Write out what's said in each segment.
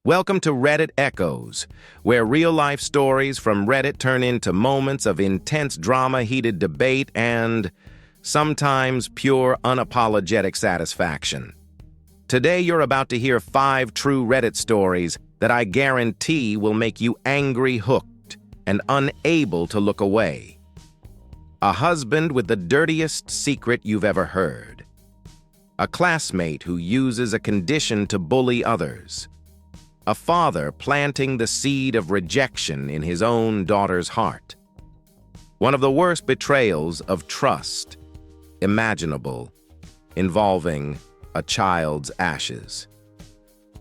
Welcome to Reddit Echoes, where real-life stories from Reddit turn into moments of intense drama, heated debate, and sometimes pure, unapologetic satisfaction. Today, you're about to hear 5 true Reddit stories that I guarantee will make you angry, hooked, and unable to look away. A husband with the dirtiest secret you've ever heard. A classmate who uses a condition to bully others. A father planting the seed of rejection in his own daughter's heart. One of the worst betrayals of trust imaginable, involving a child's ashes.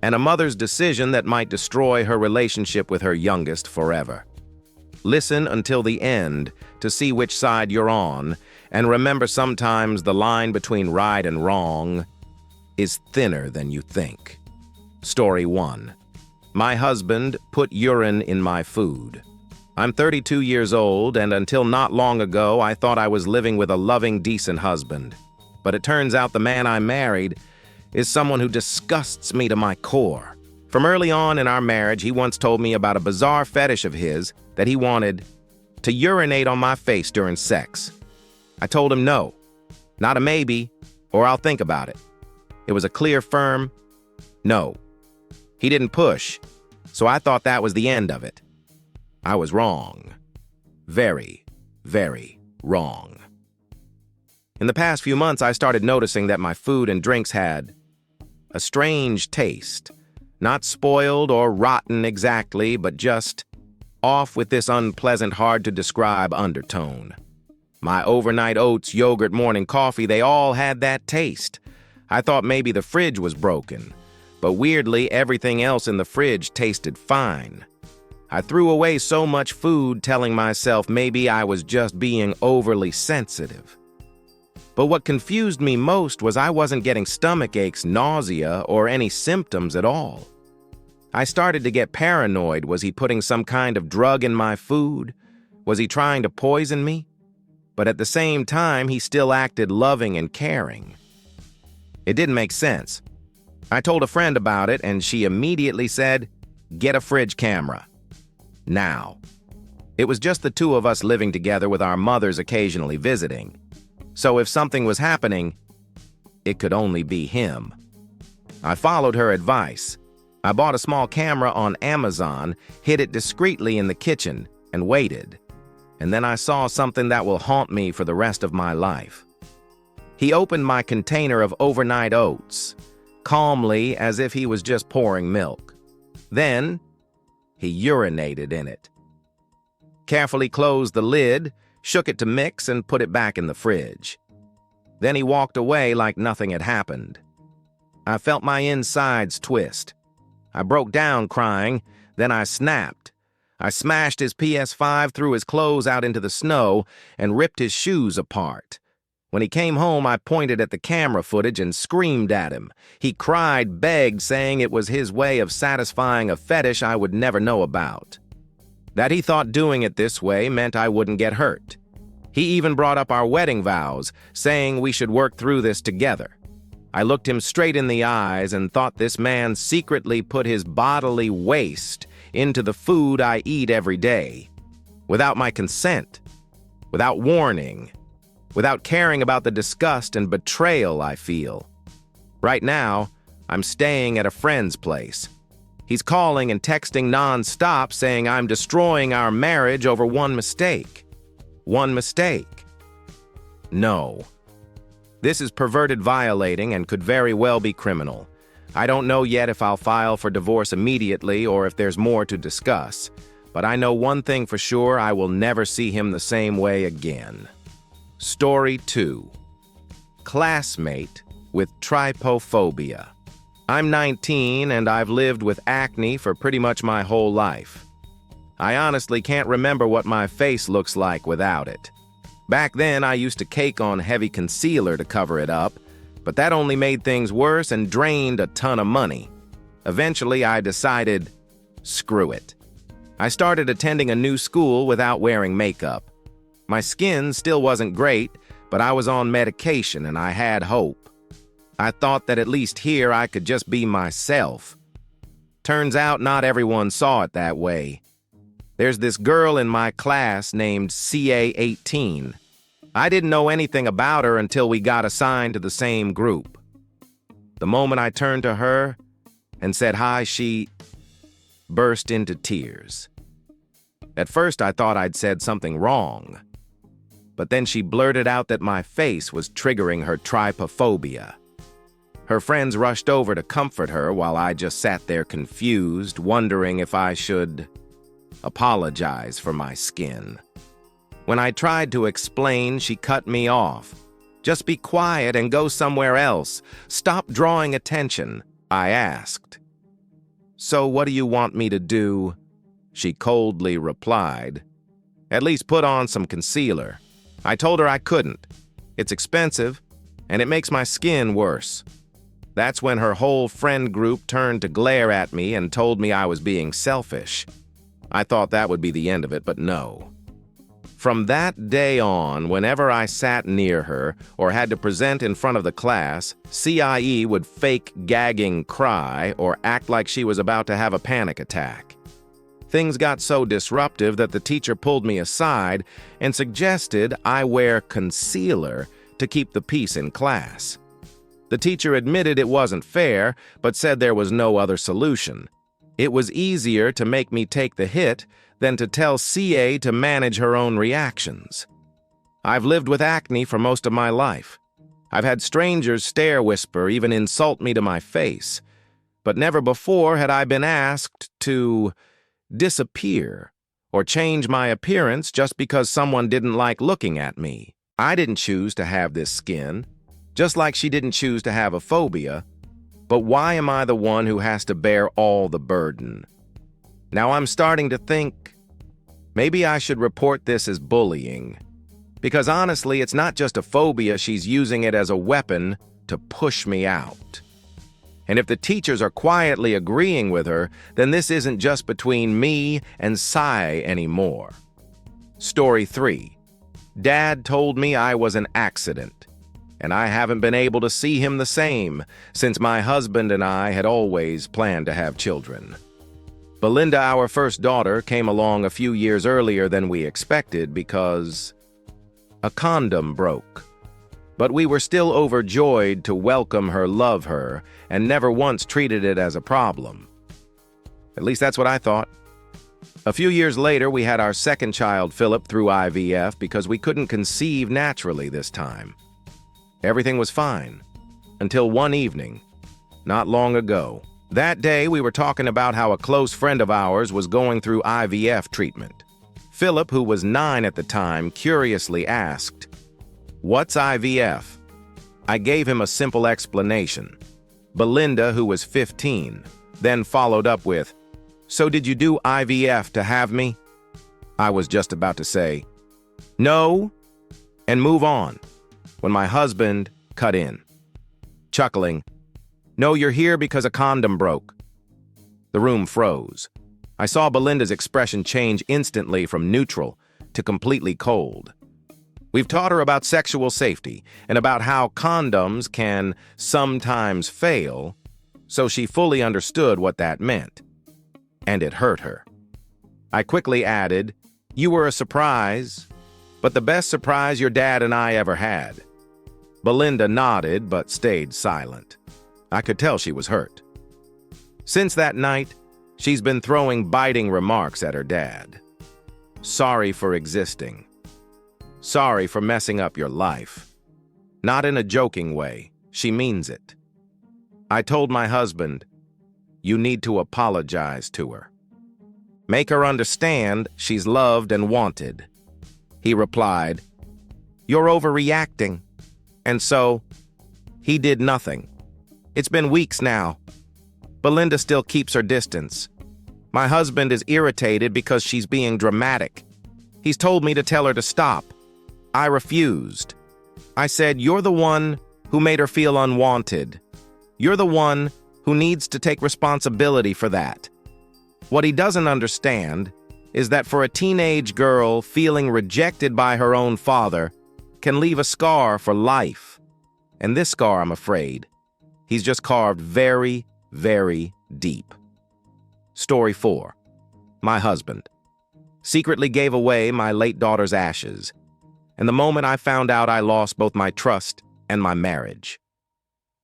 And a mother's decision that might destroy her relationship with her youngest forever. Listen until the end to see which side you're on, and remember sometimes the line between right and wrong is thinner than you think. Story 1. My husband put urine in my food. I'm 32 years old, and until not long ago, I thought I was living with a loving, decent husband. But it turns out the man I married is someone who disgusts me to my core. From early on in our marriage, he once told me about a bizarre fetish of his that he wanted to urinate on my face during sex. I told him no, not a maybe, or I'll think about it. It was a clear, firm no. He didn't push, so I thought that was the end of it. I was wrong. Very, very wrong. In the past few months, I started noticing that my food and drinks had a strange taste. Not spoiled or rotten exactly, but just off with this unpleasant, hard-to-describe undertone. My overnight oats, yogurt, morning coffee, they all had that taste. I thought maybe the fridge was broken. But weirdly, everything else in the fridge tasted fine. I threw away so much food, telling myself maybe I was just being overly sensitive. But what confused me most was I wasn't getting stomach aches, nausea, or any symptoms at all. I started to get paranoid. Was he putting some kind of drug in my food? Was he trying to poison me? But at the same time, he still acted loving and caring. It didn't make sense. I told a friend about it, and she immediately said, "Get a fridge camera. Now." It was just the two of us living together with our mothers occasionally visiting. So if something was happening, it could only be him. I followed her advice. I bought a small camera on Amazon, hid it discreetly in the kitchen, and waited. And then I saw something that will haunt me for the rest of my life. He opened my container of overnight oats, calmly as if he was just pouring milk. Then, he urinated in it. Carefully closed the lid, shook it to mix, and put it back in the fridge. Then he walked away like nothing had happened. I felt my insides twist. I broke down crying, then I snapped. I smashed his PS5, threw his clothes out into the snow, and ripped his shoes apart. When he came home, I pointed at the camera footage and screamed at him. He cried, begged, saying it was his way of satisfying a fetish I would never know about. That he thought doing it this way meant I wouldn't get hurt. He even brought up our wedding vows, saying we should work through this together. I looked him straight in the eyes and thought this man secretly put his bodily waste into the food I eat every day, without my consent, without warning, without caring about the disgust and betrayal I feel. Right now, I'm staying at a friend's place. He's calling and texting non-stop saying I'm destroying our marriage over one mistake. One mistake. No. This is perverted violating and could very well be criminal. I don't know yet if I'll file for divorce immediately or if there's more to discuss. But I know one thing for sure, I will never see him the same way again. Story 2. Classmate with trypophobia. I'm 19 and I've lived with acne for pretty much my whole life. I honestly can't remember what my face looks like without it. Back then, I used to cake on heavy concealer to cover it up, but that only made things worse and drained a ton of money. Eventually, I decided, screw it. I started attending a new school without wearing makeup. My skin still wasn't great, but I was on medication and I had hope. I thought that at least here I could just be myself. Turns out not everyone saw it that way. There's this girl in my class named CA18. I didn't know anything about her until we got assigned to the same group. The moment I turned to her and said hi, she burst into tears. At first, I thought I'd said something wrong, but then she blurted out that my face was triggering her trypophobia. Her friends rushed over to comfort her while I just sat there confused, wondering if I should apologize for my skin. When I tried to explain, she cut me off. "Just be quiet and go somewhere else. Stop drawing attention," I asked. "So what do you want me to do?" She coldly replied. "At least put on some concealer." I told her I couldn't. It's expensive, and it makes my skin worse. That's when her whole friend group turned to glare at me and told me I was being selfish. I thought that would be the end of it, but no. From that day on, whenever I sat near her or had to present in front of the class, CIE would fake gagging cry or act like she was about to have a panic attack. Things got so disruptive that the teacher pulled me aside and suggested I wear concealer to keep the peace in class. The teacher admitted it wasn't fair, but said there was no other solution. It was easier to make me take the hit than to tell CA to manage her own reactions. I've lived with acne for most of my life. I've had strangers stare whisper, even insult me to my face. But never before had I been asked to disappear or change my appearance just because someone didn't like looking at me. I didn't choose to have this skin, just like she didn't choose to have a phobia. But why am I the one who has to bear all the burden? Now I'm starting to think maybe I should report this as bullying. Because honestly, it's not just a phobia, she's using it as a weapon to push me out. And if the teachers are quietly agreeing with her, then this isn't just between me and Sai anymore. Story 3. Dad told me I was an accident, and I haven't been able to see him the same since my husband and I had always planned to have children. Belinda, our first daughter, came along a few years earlier than we expected because a condom broke. But we were still overjoyed to welcome her, love her, and never once treated it as a problem. At least that's what I thought. A few years later, we had our second child, Philip, through IVF because we couldn't conceive naturally this time. Everything was fine, until one evening, not long ago. That day, we were talking about how a close friend of ours was going through IVF treatment. Philip, who was 9 at the time, curiously asked, "What's IVF?" I gave him a simple explanation. Belinda, who was 15, then followed up with, "So did you do IVF to have me?" I was just about to say, "No," and move on, when my husband cut in, chuckling, "No, you're here because a condom broke." The room froze. I saw Belinda's expression change instantly from neutral to completely cold. We've taught her about sexual safety and about how condoms can sometimes fail, so she fully understood what that meant. And it hurt her. I quickly added, "You were a surprise, but the best surprise your dad and I ever had." Belinda nodded but stayed silent. I could tell she was hurt. Since that night, she's been throwing biting remarks at her dad. Sorry for existing. Sorry for messing up your life. Not in a joking way, she means it. I told my husband, "You need to apologize to her. Make her understand she's loved and wanted." He replied, "You're overreacting." And so, he did nothing. It's been weeks now. Belinda still keeps her distance. My husband is irritated because she's being dramatic. He's told me to tell her to stop. I refused. I said, "You're the one who made her feel unwanted. You're the one who needs to take responsibility for that." What he doesn't understand is that for a teenage girl, feeling rejected by her own father can leave a scar for life. And this scar, I'm afraid, he's just carved very, very deep. Story 4. My husband secretly gave away my late daughter's ashes, and the moment I found out, I lost both my trust and my marriage.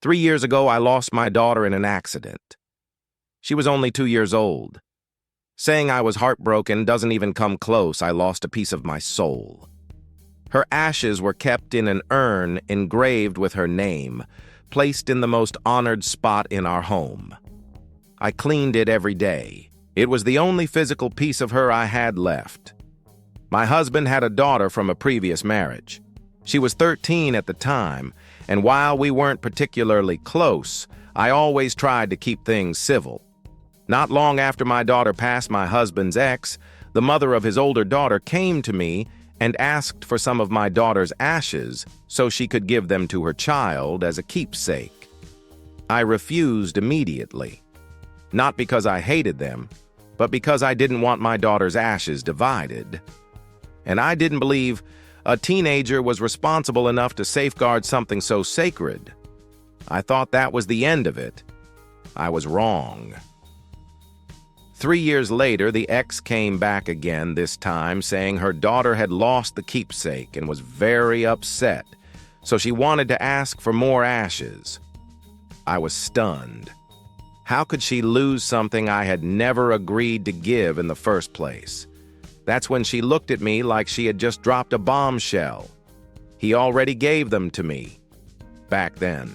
3 years ago, I lost my daughter in an accident. She was only 2 years old. Saying I was heartbroken doesn't even come close. I lost a piece of my soul. Her ashes were kept in an urn engraved with her name, placed in the most honored spot in our home. I cleaned it every day. It was the only physical piece of her I had left. My husband had a daughter from a previous marriage. She was 13 at the time, and while we weren't particularly close, I always tried to keep things civil. Not long after my daughter passed my husband's ex, the mother of his older daughter came to me and asked for some of my daughter's ashes so she could give them to her child as a keepsake. I refused immediately, not because I hated them, but because I didn't want my daughter's ashes divided. And I didn't believe a teenager was responsible enough to safeguard something so sacred. I thought that was the end of it. I was wrong. 3 years later, the ex came back again, this time saying her daughter had lost the keepsake and was very upset, so she wanted to ask for more ashes. I was stunned. How could she lose something I had never agreed to give in the first place? That's when she looked at me like she had just dropped a bombshell. He already gave them to me. Back then.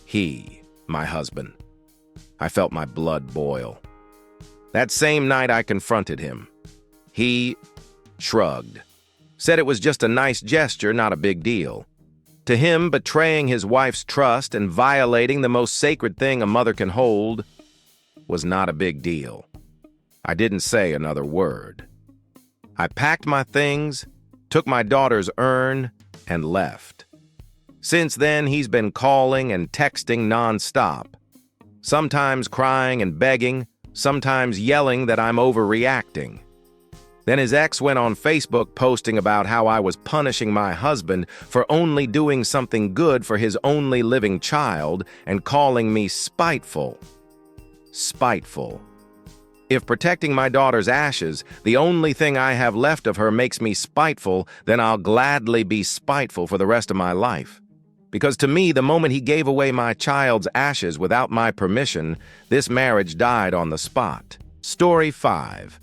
He, my husband. I felt my blood boil. That same night I confronted him. He shrugged, said it was just a nice gesture, not a big deal. To him, betraying his wife's trust and violating the most sacred thing a mother can hold was not a big deal. I didn't say another word. I packed my things, took my daughter's urn, and left. Since then, he's been calling and texting nonstop, sometimes crying and begging, sometimes yelling that I'm overreacting. Then his ex went on Facebook posting about how I was punishing my husband for only doing something good for his only living child and calling me spiteful. Spiteful. If protecting my daughter's ashes, the only thing I have left of her, makes me spiteful, then I'll gladly be spiteful for the rest of my life. Because to me, the moment he gave away my child's ashes without my permission, this marriage died on the spot. Story 5.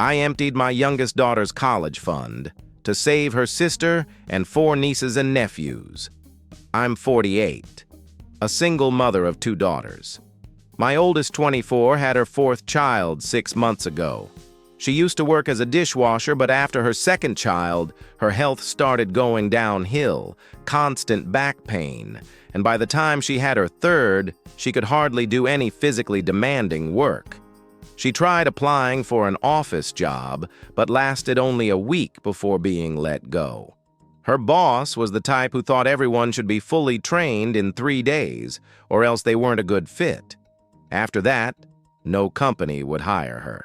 I emptied my youngest daughter's college fund to save her sister and 4 nieces and nephews. I'm 48, a single mother of 2 daughters. My oldest, 24, had her 4th child 6 months ago. She used to work as a dishwasher, but after her 2nd child, her health started going downhill, constant back pain, and by the time she had her 3rd, she could hardly do any physically demanding work. She tried applying for an office job, but lasted only a week before being let go. Her boss was the type who thought everyone should be fully trained in 3 days, or else they weren't a good fit. After that, no company would hire her.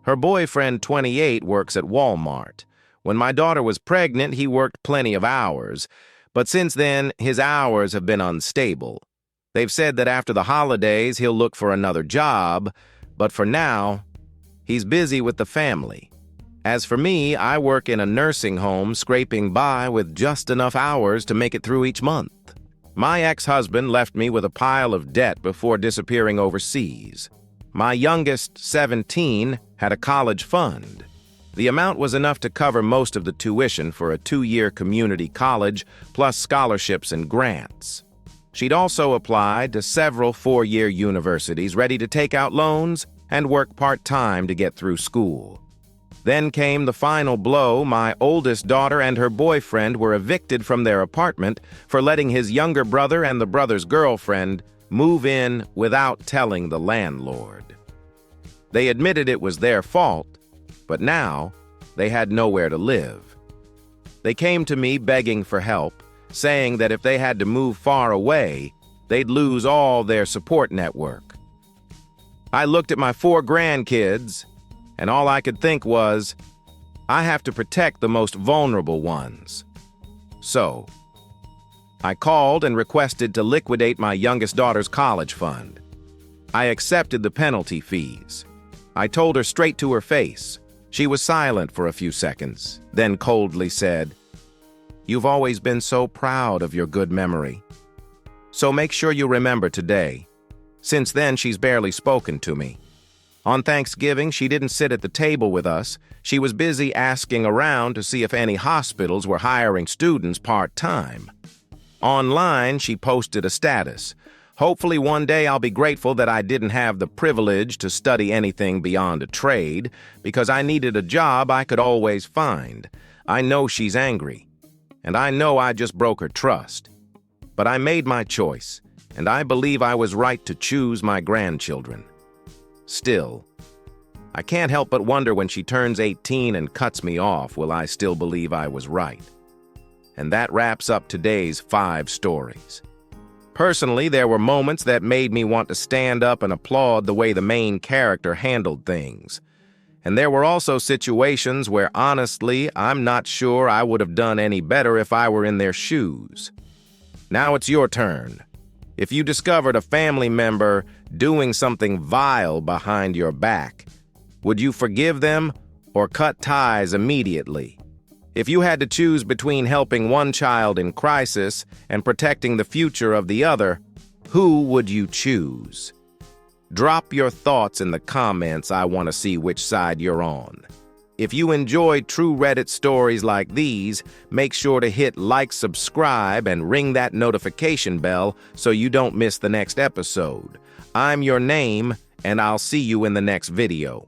Her boyfriend, 28, works at Walmart. When my daughter was pregnant, he worked plenty of hours, but since then, his hours have been unstable. They've said that after the holidays, he'll look for another job, but for now, he's busy with the family. As for me, I work in a nursing home, scraping by with just enough hours to make it through each month. My ex-husband left me with a pile of debt before disappearing overseas. My youngest, 17, had a college fund. The amount was enough to cover most of the tuition for a 2-year community college, plus scholarships and grants. She'd also applied to several 4-year universities, ready to take out loans and work part-time to get through school. Then came the final blow. My oldest daughter and her boyfriend were evicted from their apartment for letting his younger brother and the brother's girlfriend move in without telling the landlord. They admitted it was their fault, but now they had nowhere to live. They came to me begging for help, saying that if they had to move far away, they'd lose all their support network. I looked at my 4 grandkids, and all I could think was, I have to protect the most vulnerable ones. So, I called and requested to liquidate my youngest daughter's college fund. I accepted the penalty fees. I told her straight to her face. She was silent for a few seconds, then coldly said, "You've always been so proud of your good memory. So make sure you remember today." Since then, she's barely spoken to me. On Thanksgiving, she didn't sit at the table with us. She was busy asking around to see if any hospitals were hiring students part-time. Online, she posted a status. "Hopefully one day I'll be grateful that I didn't have the privilege to study anything beyond a trade, because I needed a job I could always find." I know she's angry, and I know I just broke her trust. But I made my choice, and I believe I was right to choose my grandchildren. Still, I can't help but wonder when she turns 18 and cuts me off, will I still believe I was right? And that wraps up today's 5 stories. Personally, there were moments that made me want to stand up and applaud the way the main character handled things. And there were also situations where, honestly, I'm not sure I would have done any better if I were in their shoes. Now it's your turn. If you discovered a family member doing something vile behind your back, would you forgive them or cut ties immediately? If you had to choose between helping one child in crisis and protecting the future of the other, who would you choose? Drop your thoughts in the comments. I want to see which side you're on. If you enjoyed true Reddit stories like these, make sure to hit like, subscribe, and ring that notification bell so you don't miss the next episode. I'm your name, and I'll see you in the next video.